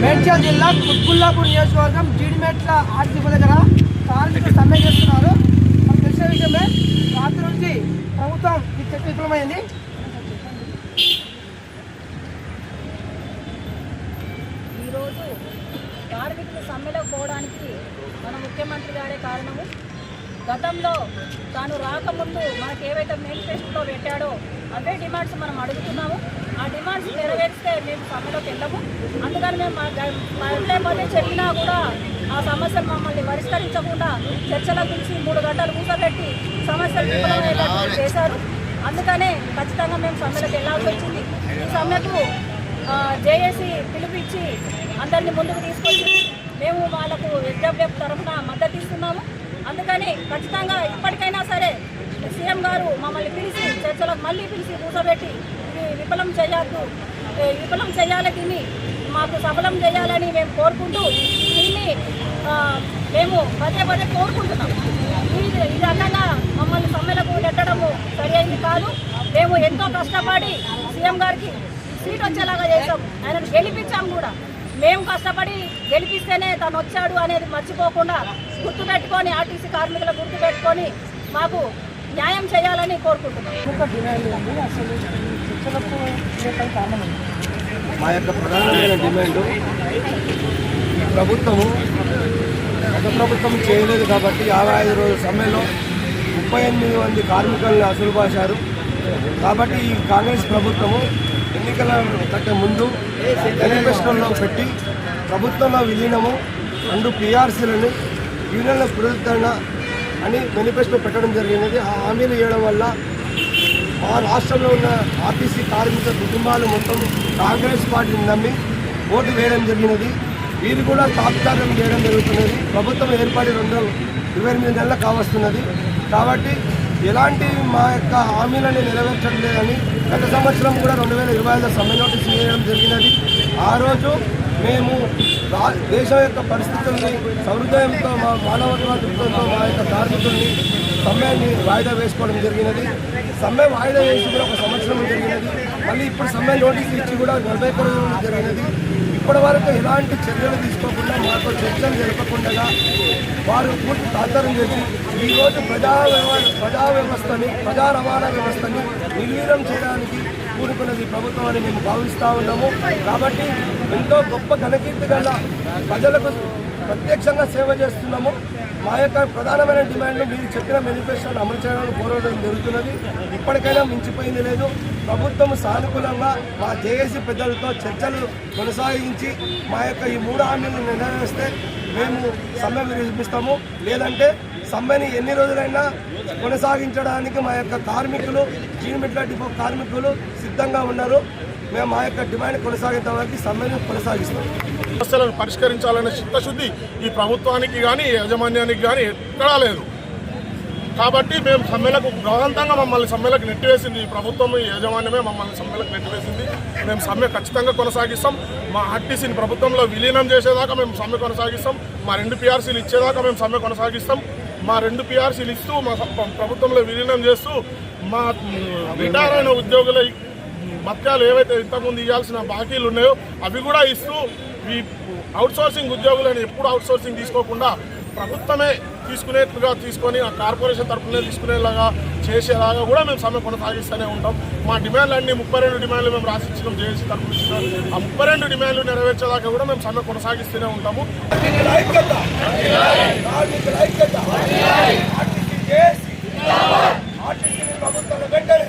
మేడ్చల్ జిల్లా కుత్బుల్లాపూర్ నియోజకవర్గం జీడిమెట్ల ఆర్టీసీ దగ్గర కార్మికులు సమ్మె చేస్తున్నారు. మనకు తెలిసిన విషయమే, రాత్రి నుంచి ప్రభుత్వం ఈ చర్చ విఫలమైంది. ఈరోజు కార్మికులు సమ్మెలో పోవడానికి మన ముఖ్యమంత్రి గారే కారణము. గతంలో తాను రాకముందు మనకు ఏవైతే మేనిఫెస్టోలో పెట్టాడో అవే డిమాండ్స్ మనం అడుగుతున్నాము. ఆ డిమాండ్స్ నెరవేరిస్తే మేము సమ్మెలోకి వెళ్ళము. అందుకని మేము పదే పదే చెప్పినా కూడా ఆ సమస్యలు మమ్మల్ని పరిష్కరించకుండా చర్చల గురించి 3 గంటలు కూర్చోబెట్టి సమస్యలు విఫలమయ్యేటట్టు చేశారు. అందుకనే ఖచ్చితంగా మేము సమ్మెలోకి వెళ్ళాల్సి వచ్చింది. ఈ సమ్మెకు జేఏసీ పిలిపించి అందరినీ ముందుకు తీసుకొచ్చి మేము వాళ్ళకు ఎస్డబ్ల్యూఎఫ్ తరఫున మద్దతు ఇస్తున్నాము. అందుకని ఖచ్చితంగా ఇప్పటికైనా సరే సీఎం గారు మమ్మల్ని పిలిచి చర్చలకు మళ్ళీ పిలిచి కూర్చోబెట్టి ఇది విఫలం చేయాలి, దీన్ని మాకు సఫలం చేయాలని మేము కోరుకుంటూ దీన్ని మేము పదే పదే కోరుకుంటున్నాం. ఈ రకంగా మమ్మల్ని సమ్మెలకు నెట్టడము సరి అయింది కాదు. మేము ఎంతో కష్టపడి సీఎం గారికి సీట్ వచ్చేలాగా చేసాము, ఆయనను గెలిపించాము కూడా. మేము కష్టపడి గెలిపిస్తేనే తను వచ్చాడు అనేది మర్చిపోకుండా గుర్తుపెట్టుకొని ఆర్టీసీ కార్మికులు గుర్తుపెట్టుకొని మాకు న్యాయం చేయాలని కోరుకుంటున్నాం. మా యొక్క ప్రధానమైన డిమాండ్, ఈ ప్రభుత్వము గత ప్రభుత్వం చేయలేదు కాబట్టి 55 రోజుల సమ్మెలో 38 మంది కార్మికులను అసలుబాశారు. కాబట్టి ఈ కాంగ్రెస్ ప్రభుత్వము ఎన్నికల కంటే ముందు మేనిఫెస్టోలో పెట్టి ప్రభుత్వంలో విలీనము 2 PRCలను యూనియన్ల పునరుద్ధరణ అని మేనిఫెస్టో పెట్టడం జరిగినది. ఆ హామీలు ఇవ్వడం వల్ల మా రాష్ట్రంలో ఉన్న ఆర్టీసీ కార్మిక కుటుంబాలు మొత్తం కాంగ్రెస్ పార్టీని నమ్మి ఓటు వేయడం జరిగినది. వీరు కూడా తాత్కాలికం చేయడం జరుగుతున్నది. ప్రభుత్వం ఏర్పడి 28 నెలలు కావస్తున్నది. కాబట్టి ఎలాంటి మా యొక్క హామీలను నెరవేర్చడం లేదని గత సంవత్సరం కూడా 2025 సమ్మె నోటీసు వేయడం జరిగినది. ఆ రోజు మేము దేశం యొక్క పరిస్థితుల్ని సహృదయంతో మా మానవత్వ దృక్పథంతో మా యొక్క కార్మికుల్ని సమ్మెని వాయిదా వేసుకోవడం జరిగినది. సమ్మె వాయిదా వేసి కూడా 1 సంవత్సరం జరిగినది. మళ్ళీ ఇప్పుడు సమ్మె నోటీసు ఇచ్చి కూడా 41 రోజులు జరిగినది. ఇప్పటి వరకు ఎలాంటి చర్యలు తీసుకోకుండా మాకు చర్చలు జరపకుండా వారు పూర్తి తాత్పర్యం చేసి ఈరోజు ప్రజా వ్యవస్థని ప్రజా రవాణా వ్యవస్థని నిర్వీర్యం చేయడానికి కూడుకున్నది ప్రభుత్వం అని మేము భావిస్తూ ఉన్నాము. కాబట్టి ఎంతో గొప్ప ఘనకీర్తి గల ప్రజలకు ప్రత్యక్షంగా సేవ చేస్తున్నాము. మా యొక్క ప్రధానమైన డిమాండ్లు మీరు చెప్పిన మేనిఫెస్టోను అమలు చేయాలని కోరడం జరుగుతున్నది. ఇప్పటికైనా మించిపోయింది లేదు. ప్రభుత్వం సానుకూలంగా మా జేఏసీ పెద్దలతో చర్చలు కొనసాగించి మా యొక్క ఈ 3 హామీలను నెరవేరిస్తే మేము సమ్మె విరమిస్తాము. లేదంటే సమ్మెని ఎన్ని రోజులైనా కొనసాగించడానికి మా యొక్క కార్మికులు, జీడిమెట్ల డిపో కార్మికులు సిద్ధంగా ఉన్నారు. మేము మా యొక్క డిమాండ్ కొనసాగించడానికి సమ్మెను కొనసాగిస్తాం. సమస్యలను పరిష్కరించాలనే చిత్తశుద్ధి ఈ ప్రభుత్వానికి కానీ యాజమాన్యానికి కానీ ఎక్కడా లేదు. కాబట్టి మేము సమ్మెలకు బలవంతంగా మమ్మల్ని సమ్మెలకు నెట్టివేసింది ఈ ప్రభుత్వం, ఈ యాజమాన్యమే మమ్మల్ని సమ్మెలకు నెట్టివేసింది. మేము సమ్మె ఖచ్చితంగా కొనసాగిస్తాం. మా ఆర్టీసీని ప్రభుత్వంలో విలీనం చేసేదాకా మేము సమ్మె కొనసాగిస్తాం. మా 2 PRCలు ఇచ్చేదాకా మేము సమ్మె కొనసాగిస్తాం. మా 2 PRCలు ఇస్తూ మా ప్రభుత్వంలో విలీనం చేస్తూ మా రిటైర్ అయిన ఉద్యోగుల భత్యాలు ఏవైతే ఇంతకుముందు ఇవ్వాల్సిన బాకీలు ఉన్నాయో అవి కూడా ఇస్తూ ఈ అవుట్సోర్సింగ్ ఉద్యోగులను ఎప్పుడు అవుట్సోర్సింగ్ తీసుకోకుండా ప్రభుత్వమే తీసుకునేట్లుగా తీసుకొని ఆ కార్పొరేషన్ తరఫునే తీసుకునేలాగా చేసేలాగా కూడా మేము సమ్మె కొనసాగిస్తూనే ఉంటాం. మా డిమాండ్లు అన్ని 32 డిమాండ్లు మేము రాసిచ్చినాం జేఏసీ తరఫున ఇచ్చినాం. ఆ 32 డిమాండ్లు నెరవేర్చేదాకా కూడా మేము సమ్మె కొనసాగిస్తూనే ఉంటాము. ఆర్టీసీని ప్రభుత్వాలు వెంటనే